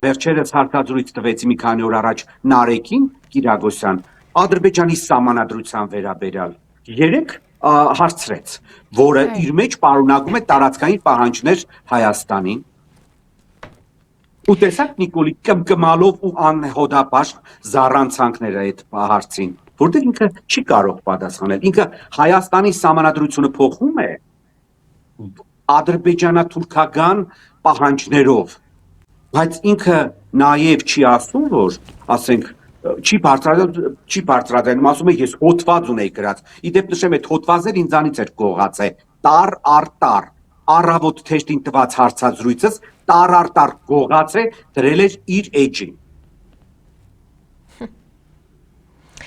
վերջերս հարկադրույց տվեցի մի քանի օր առաջ Նարեկին Կիրագոսյան Ադրբեջանի սահմանադրության վերաբերյալ 3 հարցրեց, որը իր մեջ պարունակում է տարածքային պահանջներ Հայաստանին։ Ու տեսակ Նիկոլի կմկմալով ու անհոդապաշտ զառանցանքներ այդ հարցին, որտեղ ինքը չի կարող պատասխանել։ Ինքը Հայաստանի սահմանադրությունը փոխում է ադրբեջանա-թուրքական պահանջներով, բայց ինքը նաև չի ասում, որ, ասենք, չի բարձրացնում, ասում է ես հոդված ունեի գրած։ Իդեպ նշեմ, այդ հոդվածներ ինձանից էր գողած է, տար առ տար, առավոտ թեշտին տված հարցազրույցս տար առ տար գողած է, դրել էր իր էջին։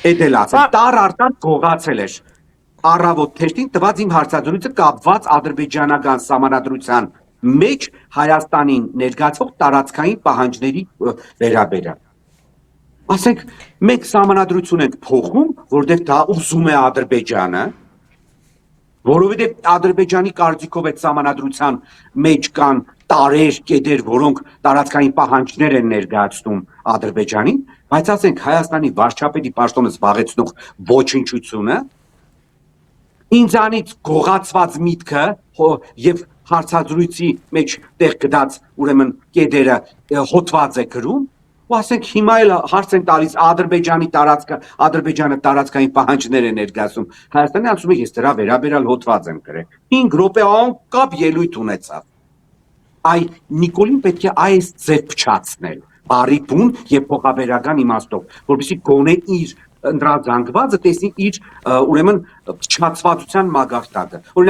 Էդ էլ ասեմ, տար առ տար գողացել էր, առավոտ թեշտին տված իմ հարցազրույցը կապված ադրբեջանական սահմանադրության մեջ Հայաստանին ներկայացող տարածքային պահանջների վերաբերյալ։ Ասենք, մենք սահմանադրություն ենք փոխում, որտեղ դա ուզում է Ադրբեջանը, որովհետև Ադրբեջանի կարծիքով այդ սահմանադրության մեջ կան տարեր, կետեր, որոնք տարածքային պահանջներ են ներկայացնում Ադրբեջանին, բայց ասենք Հայաստանի վարչապետի պաշտոնը զբաղեցնող ոչնչությունը ինձանից գողացված միտքը եւ հարցազրույցի մեջ տեղ գտած ուրեմն կետերը հոդված է գրում, ու ասենք հիմա էլ հարց են տալիս Ադրբեջանի տարածքը, Ադրբեջանը տարածքային պահանջներ է ներկայացում։ Հայաստանը ասում է ես դրա վերաբերյալ հոդված եմ գրել։ 5 րոպե անկապ ելույթ ունեցավ։ Այ Նիկոլին պետք է այս ձև փչացնել, բարի բուն եւ փոխաբերական իմաստով, որովհետեւ գոնե իր ընդրազանգվածը տեսնի իր ուրեմն փչացվածության մագարտակը։